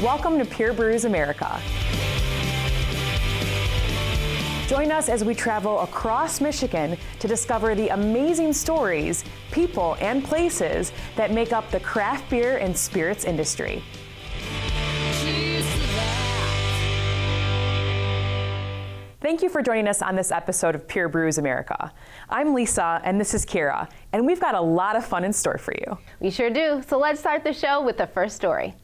Welcome to Pure Brews America. Join us as we travel across Michigan to discover the amazing stories, people, and places that make up the craft beer and spirits industry. Thank you for joining us on this episode of Pure Brews America. I'm Lisa, and this is Kira, and we've got a lot of fun in store for you. We sure do. So let's start the show with the first story.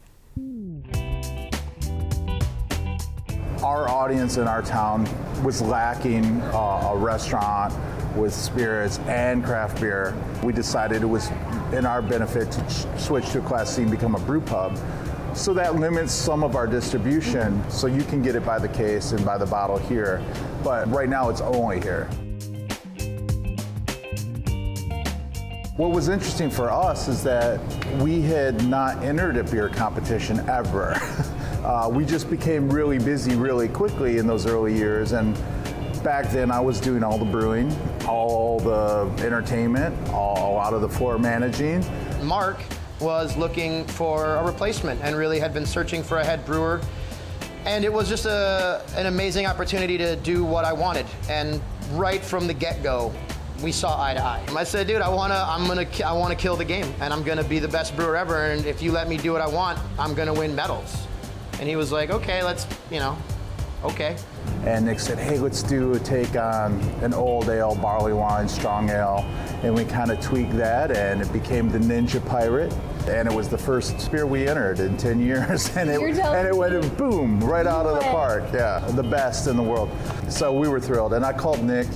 Our audience in our town was lacking a restaurant with spirits and craft beer. We decided it was in our benefit to switch to a Class C and become a brew pub. So that limits some of our distribution, so you can get it by the case and by the bottle here. But right now it's only here. What was interesting for us is that we had not entered a beer competition ever. We just became really busy really quickly in those early years, and back then I was doing all the brewing, all the entertainment, a lot of the floor managing. Mark was looking for a replacement and really had been searching for a head brewer, and it was just an amazing opportunity to do what I wanted. And right from the get-go, we saw eye to eye. I said, dude, I want to kill the game, and I'm gonna be the best brewer ever, and if you let me do what I want, I'm gonna win medals. And he was like, okay, let's, okay. And Nick said, hey, let's do a take on an old ale, barley wine, strong ale. And we kind of tweaked that, and it became the Ninja Pirate. And it was the first beer we entered in 10 years. And it went boom, right out of the park. Yeah, the best in the world. So we were thrilled. And I called Nick,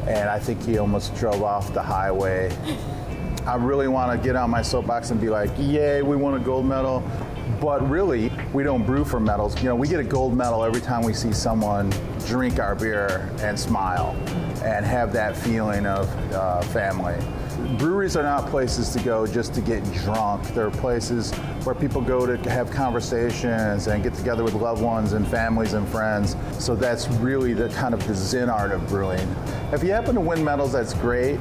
and I think he almost drove off the highway. I really want to get on my soapbox and be like, yay, we won a gold medal. But really, we don't brew for medals. We get a gold medal every time we see someone drink our beer and smile and have that feeling of family. Breweries are not places to go just to get drunk. They're places where people go to have conversations and get together with loved ones and families and friends. So that's really the kind of the Zen art of brewing. If you happen to win medals, that's great.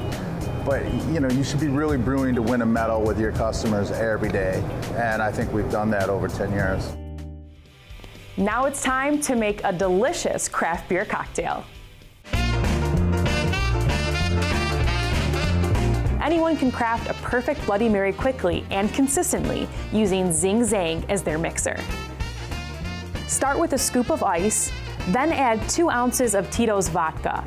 But you should be really brewing to win a medal with your customers every day. And I think we've done that over 10 years. Now it's time to make a delicious craft beer cocktail. Anyone can craft a perfect Bloody Mary quickly and consistently using Zing Zang as their mixer. Start with a scoop of ice, then add 2 ounces of Tito's vodka.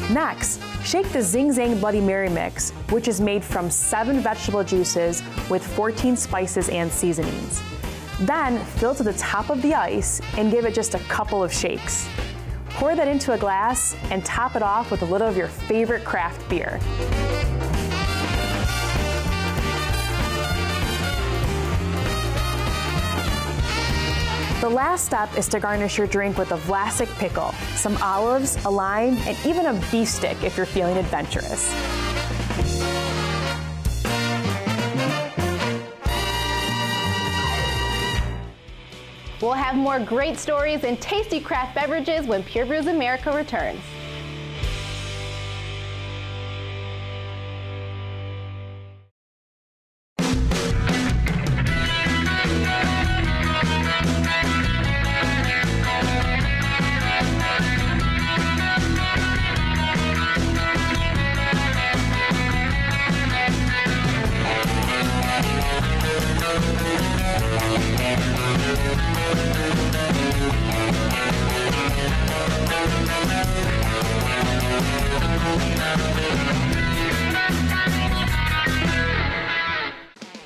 Next, shake the Zing Zang Bloody Mary mix, which is made from 7 vegetable juices with 14 spices and seasonings. Then fill to the top of the ice and give it just a couple of shakes. Pour that into a glass and top it off with a little of your favorite craft beer. The last step is to garnish your drink with a Vlasic pickle, some olives, a lime, and even a beef stick if you're feeling adventurous. We'll have more great stories and tasty craft beverages when Pure Brews America returns.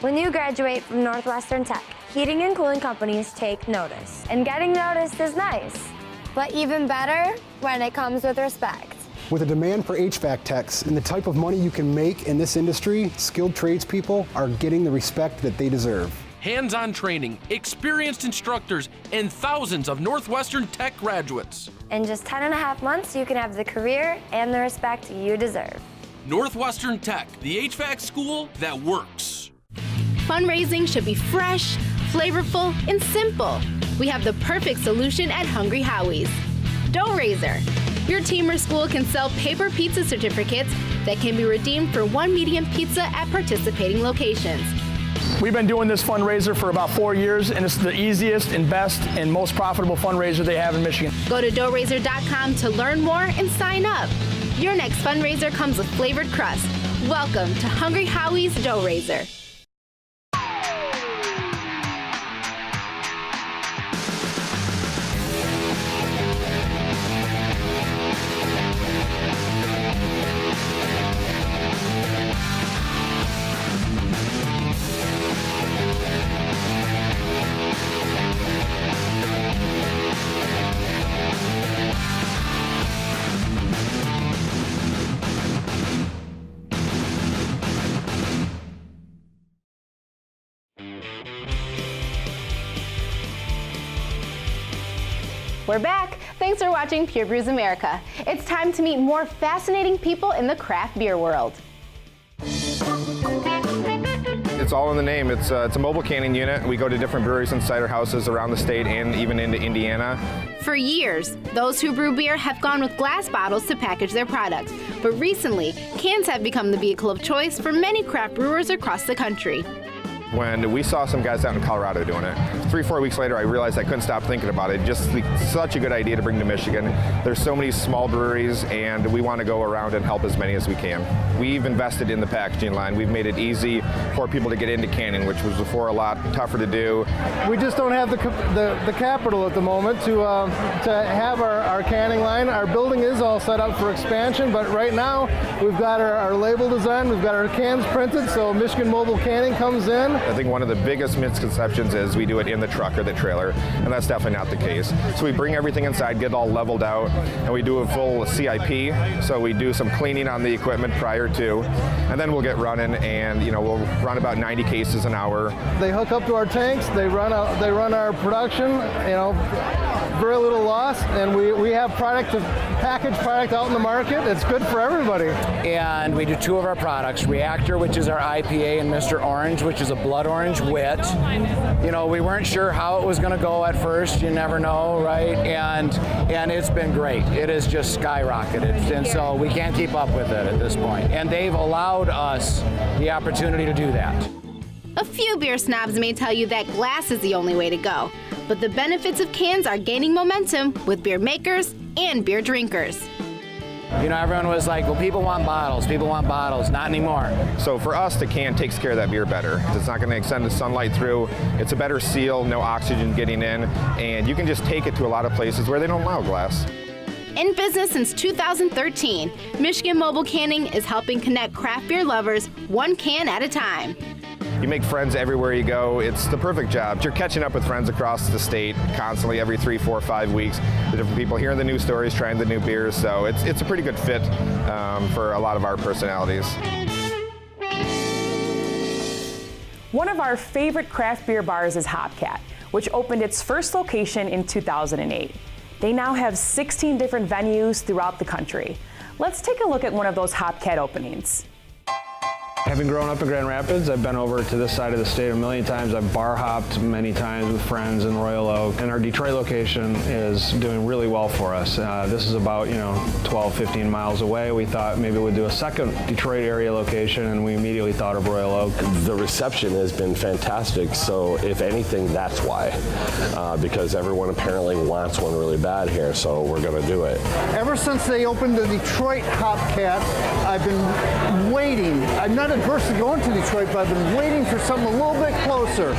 When you graduate from Northwestern Tech, heating and cooling companies take notice. And getting noticed is nice, but even better when it comes with respect. With a demand for HVAC techs and the type of money you can make in this industry, skilled tradespeople are getting the respect that they deserve. Hands-on training, experienced instructors, and thousands of Northwestern Tech graduates. In just 10.5 months, you can have the career and the respect you deserve. Northwestern Tech, the HVAC school that works. Fundraising should be fresh, flavorful, and simple. We have the perfect solution at Hungry Howie's. Dough Raiser. Your team or school can sell paper pizza certificates that can be redeemed for one medium pizza at participating locations. We've been doing this fundraiser for about 4 years, and it's the easiest and best and most profitable fundraiser they have in Michigan. Go to doughraiser.com to learn more and sign up. Your next fundraiser comes with flavored crust. Welcome to Hungry Howie's Dough Raiser. We're back. Thanks for watching Pure Brews America. It's time to meet more fascinating people in the craft beer world. It's all in the name. It's a mobile canning unit. We go to different breweries and cider houses around the state and even into Indiana. For years, those who brew beer have gone with glass bottles to package their products. But recently, cans have become the vehicle of choice for many craft brewers across the country. When we saw some guys out in Colorado doing it, 3-4 weeks later, I realized I couldn't stop thinking about it. Just such a good idea to bring to Michigan. There's so many small breweries, and we want to go around and help as many as we can. We've invested in the packaging line. We've made it easy for people to get into canning, which was before a lot tougher to do. We just don't have the capital at the moment to have our canning line. Our building is all set up for expansion, but right now we've got our label design, we've got our cans printed, so Michigan Mobile Canning comes in. I think one of the biggest misconceptions is we do it in the truck or the trailer, and that's definitely not the case. So we bring everything inside, get it all leveled out, and we do a full CIP. So we do some cleaning on the equipment prior to, and then we'll get running, and we'll run about 90 cases an hour. They hook up to our tanks, they run our production, very little loss, and we have packaged product out in the market. It's good for everybody. And we do 2 of our products, Reactor, which is our IPA, and Mr. Orange, which is a blood orange wit. We weren't sure how it was going to go at first. You never know, right? And it's been great. It has just skyrocketed, and so we can't keep up with it at this point. And they've allowed us the opportunity to do that. A few beer snobs may tell you that glass is the only way to go, but the benefits of cans are gaining momentum with beer makers and beer drinkers. Everyone was like, well, people want bottles. Not anymore. So for us, the can takes care of that beer better. It's not going to extend the sunlight through. It's a better seal, no oxygen getting in, and you can just take it to a lot of places where they don't allow glass. In business since 2013, Michigan Mobile Canning is helping connect craft beer lovers one can at a time. You make friends everywhere you go. It's the perfect job. You're catching up with friends across the state constantly every 3, 4, 5 weeks. The different people hearing the new stories, trying the new beers. So it's a pretty good fit for a lot of our personalities. One of our favorite craft beer bars is HopCat, which opened its first location in 2008. They now have 16 different venues throughout the country. Let's take a look at one of those HopCat openings. Having grown up in Grand Rapids, I've been over to this side of the state a million times. I've bar hopped many times with friends in Royal Oak, and our Detroit location is doing really well for us. This is about 12, 15 miles away. We thought maybe we'd do a second Detroit area location, and we immediately thought of Royal Oak. The reception has been fantastic, so if anything, that's why. Because everyone apparently wants one really bad here, so we're going to do it. Ever since they opened the Detroit HopCat, I've been waiting. I'm not adverse to going to Detroit, but I've been waiting for something a little bit closer.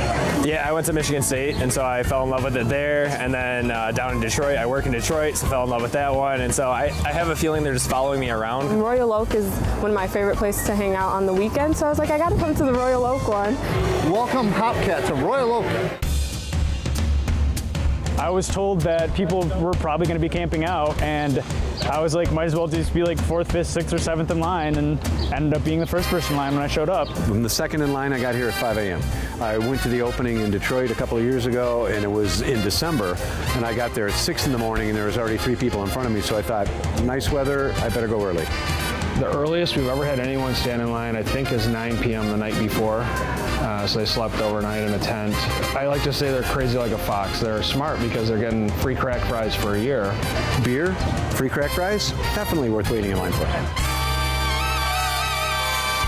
Yeah, I went to Michigan State, and so I fell in love with it there. And then down in Detroit, I work in Detroit, so fell in love with that one. And so I have a feeling they're just following me around. Royal Oak is one of my favorite places to hang out on the weekend, so I was like, I gotta come to the Royal Oak one. Welcome, HopCat, to Royal Oak. I was told that people were probably going to be camping out, and I was like, might as well just be like 4th, 5th, 6th, or 7th in line, and ended up being the first person in line when I showed up. I'm the second in line. I got here at 5 a.m. I went to the opening in Detroit a couple of years ago, and it was in December, and I got there at 6 in the morning, and there was already 3 people in front of me, so I thought, nice weather, I better go early. The earliest we've ever had anyone stand in line, I think, is 9 p.m. the night before. So they slept overnight in a tent. I like to say they're crazy like a fox. They're smart because they're getting free crack fries for a year. Beer, free crack fries, definitely worth waiting in line for.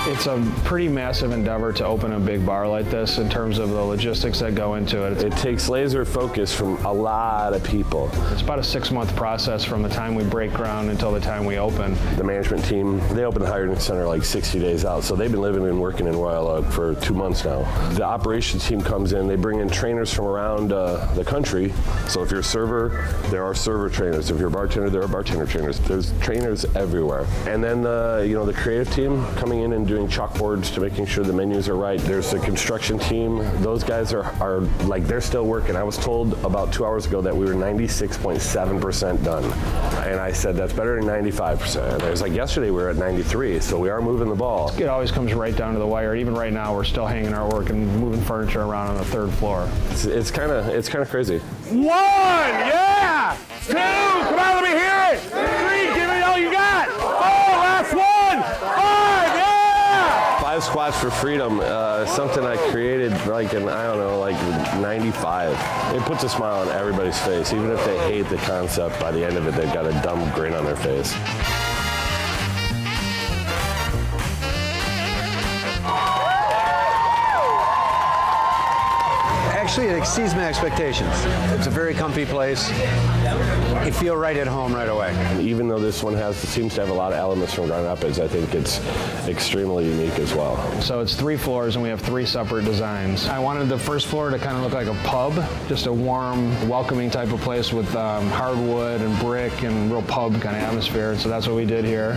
It's a pretty massive endeavor to open a big bar like this in terms of the logistics that go into it. It takes laser focus from a lot of people. It's about a 6-month process from the time we break ground until the time we open. The management team, they opened the hiring center like 60 days out, so they've been living and working in Royal Oak for 2 months now. The operations team comes in, they bring in trainers from around the country. So if you're a server, there are server trainers. If you're a bartender, there are bartender trainers. There's trainers everywhere. And then the creative team coming in and doing chalkboards to making sure the menus are right. There's the construction team. Those guys are like, they're still working. I was told about 2 hours ago that we were 96.7% done. And I said, that's better than 95%. And I was like, yesterday we were at 93, so we are moving the ball. It always comes right down to the wire. Even right now, we're still hanging artwork and moving furniture around on the 3rd floor. It's kind of crazy. 1, yeah! 2, come on, let me hear it! 3, give me all you got! 4, last one! 5, yeah! 5 squats for freedom, something I created like in, 95. It puts a smile on everybody's face. Even if they hate the concept, by the end of it, they've got a dumb grin on their face. Actually, it exceeds my expectations. It's a very comfy place. You feel right at home right away. And even though this one seems to have a lot of elements from Grand Rapids, I think it's extremely unique as well. So it's 3 floors and we have 3 separate designs. I wanted the first floor to kind of look like a pub, just a warm, welcoming type of place with hardwood and brick and real pub kind of atmosphere. So that's what we did here.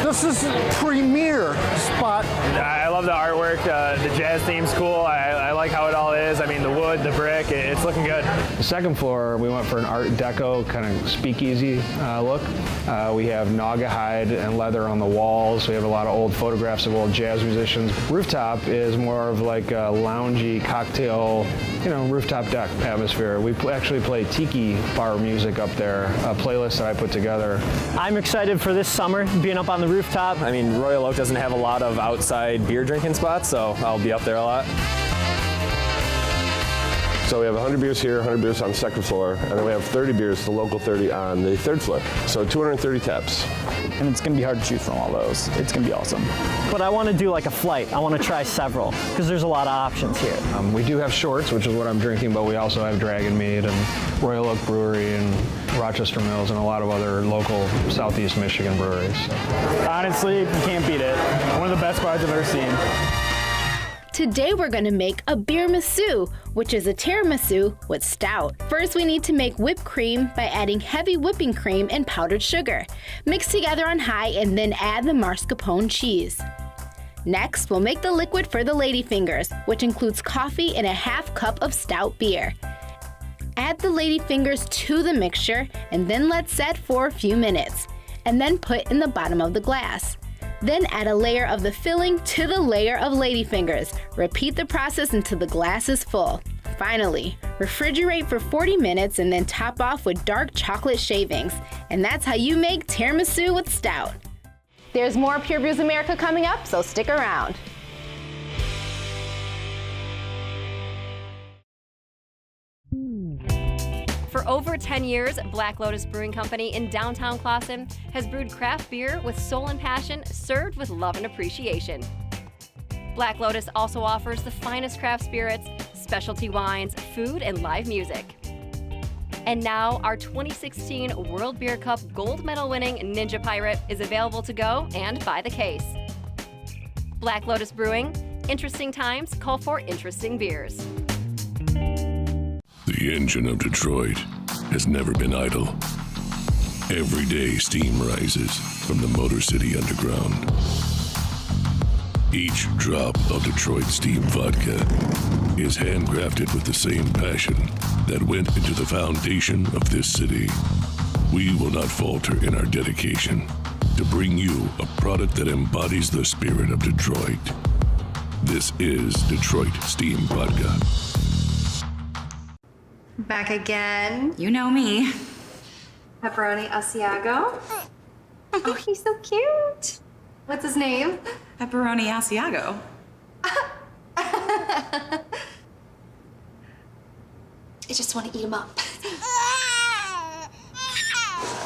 This is premier spot. I love the artwork. The jazz theme's cool. I like how it all is. I mean, the wood, the brick, it's looking good. The second floor, we went for an Art Deco kind of speakeasy look. We have Naga hide and leather on the walls. We have a lot of old photographs of old jazz musicians. Rooftop is more of like a loungy cocktail, rooftop deck atmosphere. We actually play tiki bar music up there, a playlist that I put together. I'm excited for this summer, being up on the rooftop. I mean, Royal Oak doesn't have a lot of outside beer drinking spots, so I'll be up there a lot. So we have 100 beers here, 100 beers on the 2nd floor, and then we have 30 beers, the local 30 on the 3rd floor. So 230 taps. And it's going to be hard to choose from all those. It's going to be awesome. But I want to do like a flight. I want to try several, because there's a lot of options here. We do have shorts, which is what I'm drinking, but we also have Dragon Mead and Royal Oak Brewery and Rochester Mills and a lot of other local Southeast Michigan breweries. Honestly, you can't beat it. One of the best bars I've ever seen. Today we're going to make a beer masu, which is a tiramisu with stout. First we need to make whipped cream by adding heavy whipping cream and powdered sugar. Mix together on high and then add the mascarpone cheese. Next we'll make the liquid for the ladyfingers, which includes coffee and a half cup of stout beer. Add the ladyfingers to the mixture and then let set for a few minutes, and then put in the bottom of the glass. Then add a layer of the filling to the layer of ladyfingers. Repeat the process until the glass is full. Finally, refrigerate for 40 minutes and then top off with dark chocolate shavings. And that's how you make tiramisu with stout. There's more Pure Brews America coming up, so stick around. For over 10 years, Black Lotus Brewing Company in downtown Clawson has brewed craft beer with soul and passion, served with love and appreciation. Black Lotus also offers the finest craft spirits, specialty wines, food, and live music. And now, our 2016 World Beer Cup gold medal winning Ninja Pirate is available to go and by the case. Black Lotus Brewing, interesting times call for interesting beers. The engine of Detroit has never been idle. Every day steam rises from the Motor City Underground. Each drop of Detroit Steam Vodka is handcrafted with the same passion that went into the foundation of this city. We will not falter in our dedication to bring you a product that embodies the spirit of Detroit. This is Detroit Steam Vodka. Back again. You know me. Pepperoni Asiago. Oh, he's so cute. What's his name? Pepperoni Asiago. I just want to eat him up.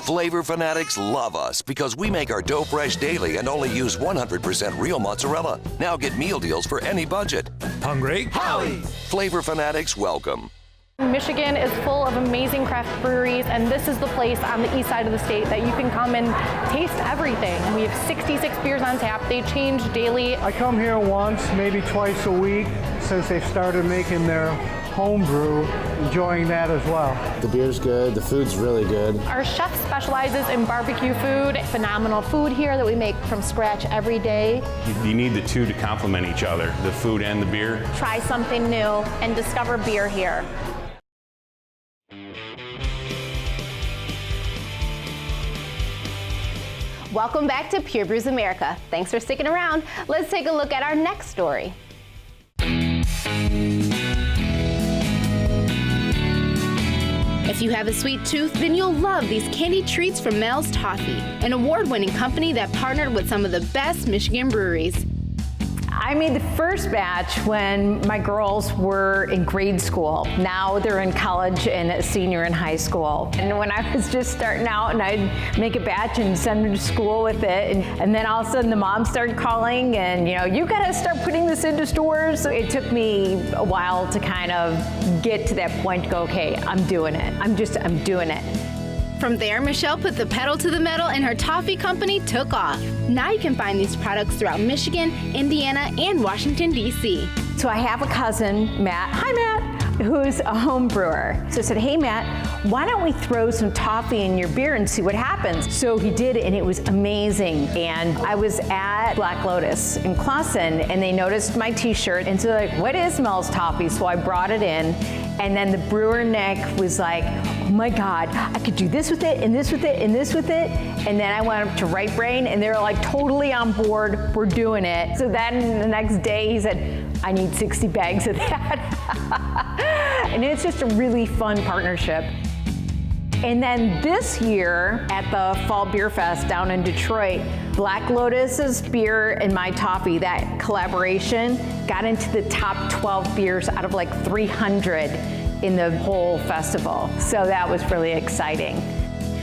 Flavor fanatics love us because we make our dough fresh daily and only use 100% real mozzarella. Now get meal deals for any budget. Hungry? Howie! Flavor fanatics welcome. Michigan is full of amazing craft breweries, and this is the place on the east side of the state that you can come and taste everything. We have 66 beers on tap. They change daily. I come here once, maybe twice a week since they started making their home brew, enjoying that as well. The beer's good, the food's really good. Our chef specializes in barbecue food. Phenomenal food here that we make from scratch every day. You need the two to complement each other, the food and the beer. Try something new and discover beer here. Welcome back to Pure Brews America. Thanks for sticking around. Let's take a look at our next story. If you have a sweet tooth, then you'll love these candy treats from Mel's Toffee, an award-winning company that partnered with some of the best Michigan breweries. I made the first batch when my girls were in grade school. Now they're in college and a senior in high school. And when I was just starting out, and I'd make a batch and send them to school with it, and then all of a sudden the mom started calling and, you gotta start putting this into stores. So it took me a while to kind of get to that point to go, okay, I'm doing it. I'm doing it. From there, Michelle put the pedal to the metal and her toffee company took off. Now you can find these products throughout Michigan, Indiana, and Washington, D.C. So I have a cousin, Matt. Hi, Matt. Who's a home brewer. So I said, hey, Matt, why don't we throw some toffee in your beer and see what happens? So he did, and it was amazing. And I was at Black Lotus in Clawson, and they noticed my t-shirt, and so they're like, what is Mel's Toffee? So I brought it in, and then the brewer, Nick, was like, oh my God, I could do this with it, and this with it, and this with it. And then I went up to Right Brain, and they were like totally on board, we're doing it. So then the next day he said, I need 60 bags of that. And it's just a really fun partnership. And then this year at the Fall Beer Fest down in Detroit, Black Lotus's beer and my toffee, that collaboration, got into the top 12 beers out of like 300 in the whole festival. So that was really exciting.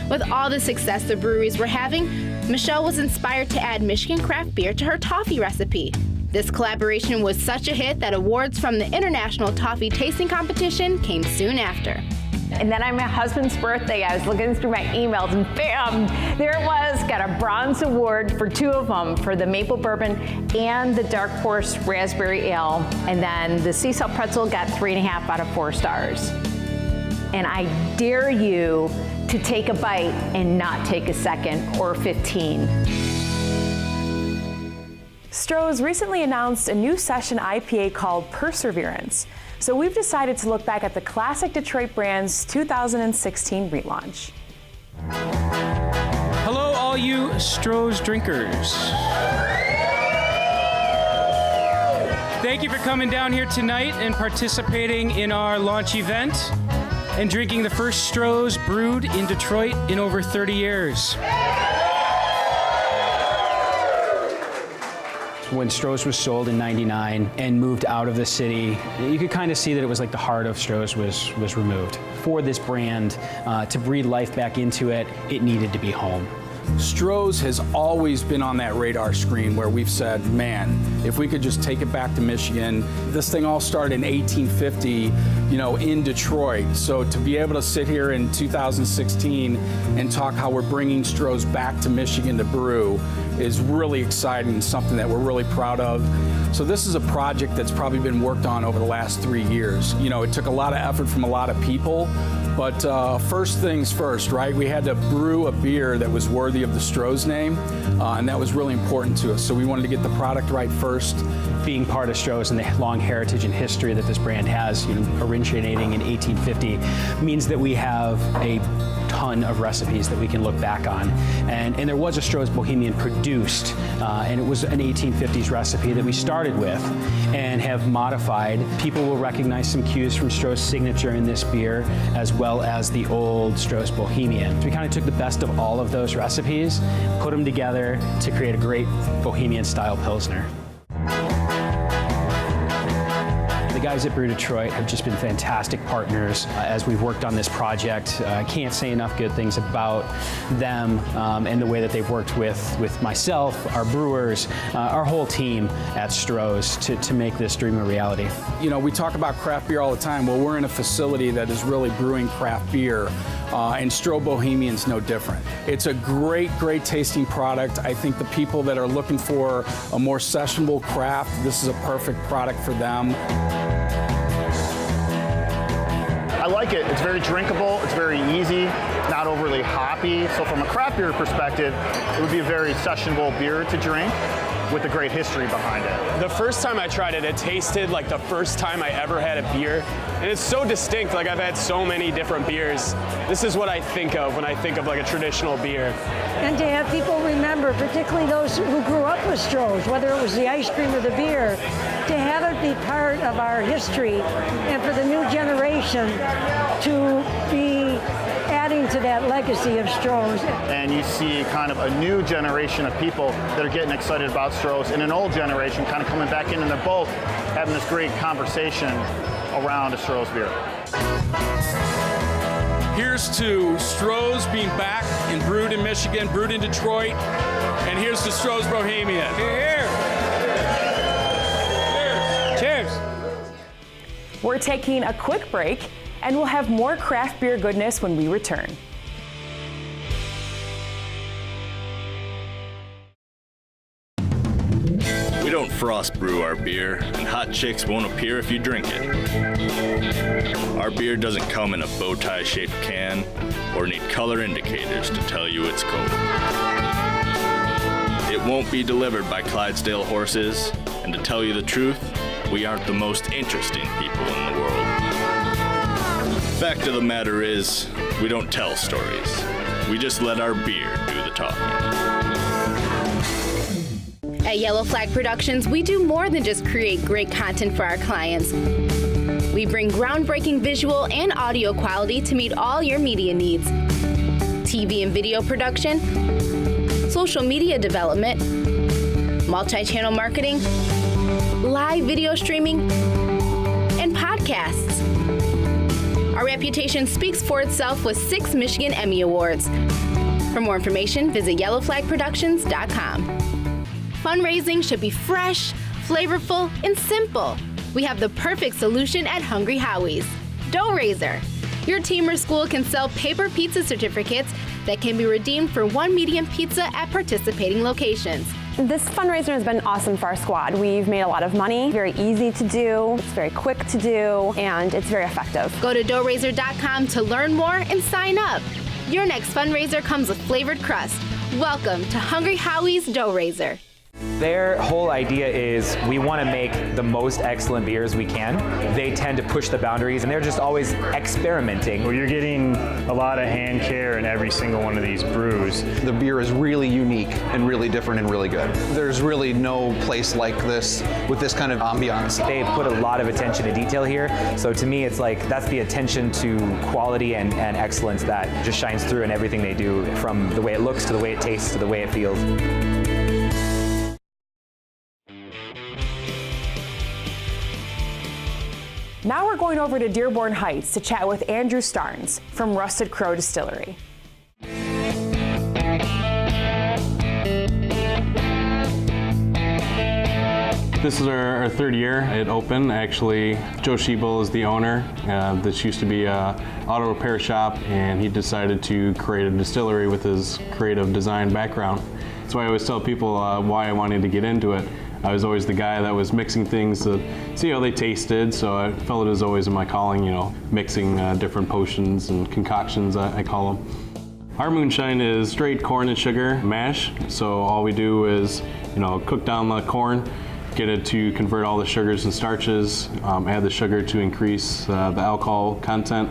With all the success the breweries were having, Michelle was inspired to add Michigan craft beer to her toffee recipe. This collaboration was such a hit that awards from the International Toffee Tasting Competition came soon after. And then on my husband's birthday, I was looking through my emails and bam, there it was, got a bronze award for 2 of them, for the maple bourbon and the dark horse raspberry ale. And then the sea salt pretzel got 3.5 out of 4 stars. And I dare you to take a bite and not take a second or 15. Stroh's recently announced a new session IPA called Perseverance. So we've decided to look back at the classic Detroit brand's 2016 relaunch. Hello, all you Stroh's drinkers. Thank you for coming down here tonight and participating in our launch event and drinking the first Stroh's brewed in Detroit in over 30 years. When Stroh's was sold in '99 and moved out of the city, you could kind of see that it was like the heart of Stroh's was removed. For this brand to breathe life back into it, it needed to be home. Stroh's has always been on that radar screen where we've said, man, if we could just take it back to Michigan. This thing all started in 1850, in Detroit. So to be able to sit here in 2016 and talk how we're bringing Stroh's back to Michigan to brew is really exciting, something that we're really proud of. So this is a project that's probably been worked on over the last 3 years. It took a lot of effort from a lot of people, but first things first, right? We had to brew a beer that was worthy of the Stroh's name, and that was really important to us. So we wanted to get the product right first. Being part of Stroh's and the long heritage and history that this brand has, originally originating in 1850 means that we have a ton of recipes that we can look back on. And there was a Stroh's Bohemian produced, and it was an 1850s recipe that we started with and have modified. People will recognize some cues from Stroh's signature in this beer, as well as the old Stroh's Bohemian. So we kind of took the best of all of those recipes, put them together to create a great Bohemian-style Pilsner. The guys at Brew Detroit have just been fantastic partners as we've worked on this project. I can't say enough good things about them and the way that they've worked with myself, our brewers, our whole team at Stroh's to make this dream a reality. You know, we talk about craft beer all the time. Well, we're in a facility that is really brewing craft beer. And Stroh Bohemian's no different. It's a great, great tasting product. I think the people that are looking for a more sessionable craft, this is a perfect product for them. I like it. It's very drinkable. It's very easy, not overly hoppy. So from a craft beer perspective, it would be a very sessionable beer to drink with a great history behind it. The first time I tried it, it tasted like the first time I ever had a beer. And it's so distinct, like I've had so many different beers. This is what I think of when I think of like a traditional beer. And to have people remember, particularly those who grew up with Stroh's, whether it was the ice cream or the beer, to have it be part of our history and for the new generation to be adding to that legacy of Stroh's. And you see kind of a new generation of people that are getting excited about Stroh's and an old generation kind of coming back in, and they're both having this great conversation around a Stroh's beer. Here's to Stroh's being back and brewed in Michigan, brewed in Detroit, and here's to Stroh's Bohemian. Here. Cheers. We're taking a quick break, and we'll have more craft beer goodness when we return. We don't frost brew our beer, and hot chicks won't appear if you drink it. Our beer doesn't come in a bow tie shaped can or need color indicators to tell you it's cold. It won't be delivered by Clydesdale horses, and to tell you the truth, we aren't the most interesting people in the world. Fact of the matter is, we don't tell stories. We just let our beer do the talking. At Yellow Flag Productions, we do more than just create great content for our clients. We bring groundbreaking visual and audio quality to meet all your media needs. TV and video production, social media development, multi-channel marketing, live video streaming, and podcasts. Our reputation speaks for itself with 6 Michigan Emmy Awards. For more information, visit yellowflagproductions.com. Fundraising should be fresh, flavorful, and simple. We have the perfect solution at Hungry Howies. Dough Raiser. Your team or school can sell paper pizza certificates that can be redeemed for 1 medium pizza at participating locations. This fundraiser has been awesome for our squad. We've made a lot of money, very easy to do, it's very quick to do, and it's very effective. Go to doughraiser.com to learn more and sign up. Your next fundraiser comes with flavored crust. Welcome to Hungry Howie's Dough Raiser. Their whole idea is we want to make the most excellent beers we can. They tend to push the boundaries, and they're just always experimenting. Well, you're getting a lot of hand care in every single one of these brews. The beer is really unique and really different and really good. There's really no place like this with this kind of ambiance. They put a lot of attention to detail here, so to me it's like that's the attention to quality and excellence that just shines through in everything they do, from the way it looks to the way it tastes to the way it feels. Now we're going over to Dearborn Heights to chat with Andrew Starnes from Rusted Crow Distillery. This is our 3rd year it opened. Actually, Joe Schiebel is the owner. This used to be an auto repair shop, and he decided to create a distillery with his creative design background. That's why I always tell people why I wanted to get into it. I was always the guy that was mixing things to see how they tasted, so I felt it was always in my calling, you know, mixing different potions and concoctions, I call them. Our moonshine is straight corn and sugar mash, so all we do is, you know, cook down the corn, get it to convert all the sugars and starches, add the sugar to increase the alcohol content,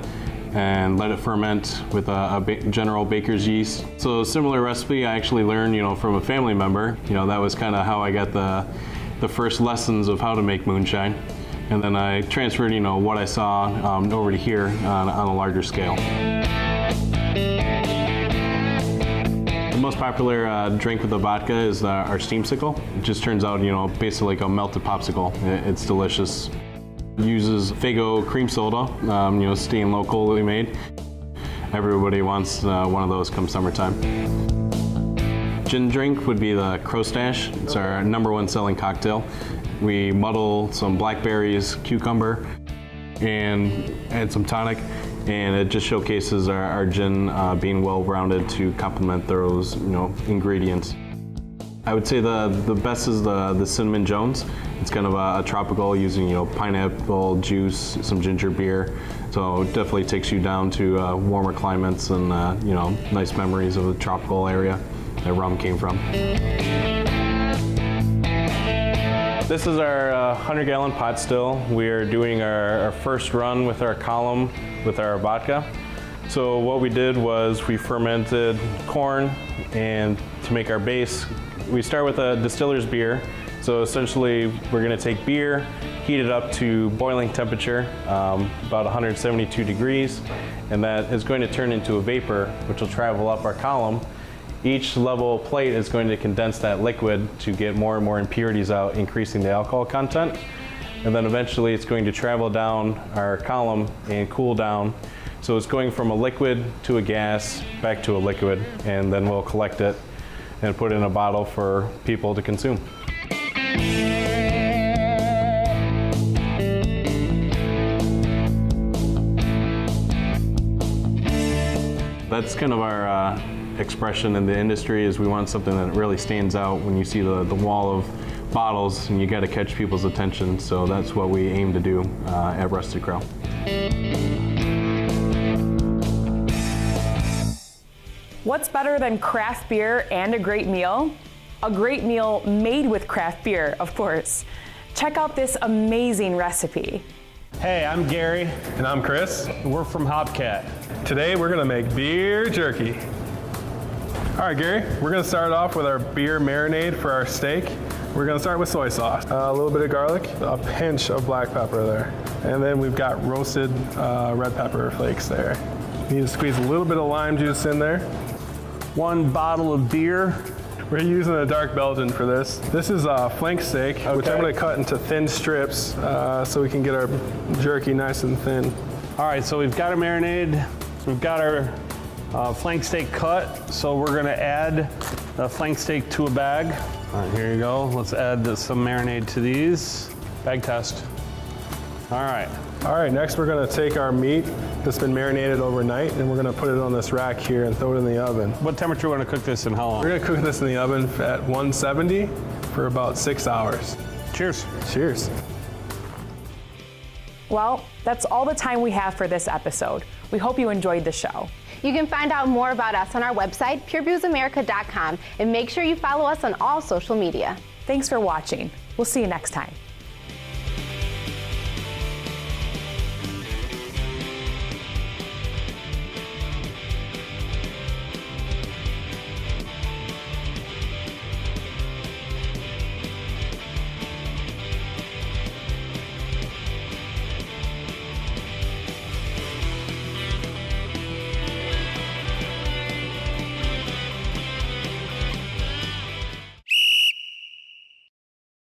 and let it ferment with a general baker's yeast. So a similar recipe I actually learned, from a family member. That was kind of how I got the first lessons of how to make moonshine. And then I transferred, what I saw over to here on a larger scale. The most popular drink with the vodka is our steamsicle. It just turns out, basically like a melted popsicle. It's delicious. It uses Faygo cream soda, staying locally made. Everybody wants one of those come summertime. Gin drink would be the Crow Stash. It's our #1 selling cocktail. We muddle some blackberries, cucumber, and add some tonic, and it just showcases our gin being well-rounded to complement those, ingredients. I would say the best is the Cinnamon Jones. It's kind of a tropical, using pineapple juice, some ginger beer. So it definitely takes you down to warmer climates and nice memories of the tropical area that rum came from. This is our 100-gallon pot still. We are doing our first run with our column with our vodka. So what we did was we fermented corn, and to make our base, we start with a distiller's beer. So essentially, we're going to take beer, heat it up to boiling temperature, about 172 degrees, and that is going to turn into a vapor, which will travel up our column. Each level plate is going to condense that liquid to get more and more impurities out, increasing the alcohol content. And then eventually it's going to travel down our column and cool down. So it's going from a liquid to a gas, back to a liquid, and then we'll collect it and put it in a bottle for people to consume. That's kind of our expression in the industry, is we want something that really stands out when you see the wall of bottles, and you got to catch people's attention. So that's what we aim to do at Rusted Crow. What's better than craft beer and a great meal? A great meal made with craft beer, of course. Check out this amazing recipe. Hey, I'm Gary. And I'm Chris. We're from HopCat. Today we're gonna make beer jerky. All right, Gary, we're gonna start off with our beer marinade for our steak. We're gonna start with soy sauce, a little bit of garlic, a pinch of black pepper there. And then we've got roasted red pepper flakes there. You need to squeeze a little bit of lime juice in there. 1 bottle of beer. We're using a dark Belgian for this. This is a flank steak, which I'm gonna cut into thin strips so we can get our jerky nice and thin. All right, so we've got our marinade. We've got our flank steak cut. So we're gonna add the flank steak to a bag. All right, here you go. Let's add some marinade to these. Bag test. All right. All right, next we're gonna take our meat that's been marinated overnight, and we're gonna put it on this rack here and throw it in the oven. What temperature are we gonna cook this in? How long? We're gonna cook this in the oven at 170 for about 6 hours. Cheers. Cheers. Well, that's all the time we have for this episode. We hope you enjoyed the show. You can find out more about us on our website, purebrewsamerica.com, and make sure you follow us on all social media. Thanks for watching. We'll see you next time.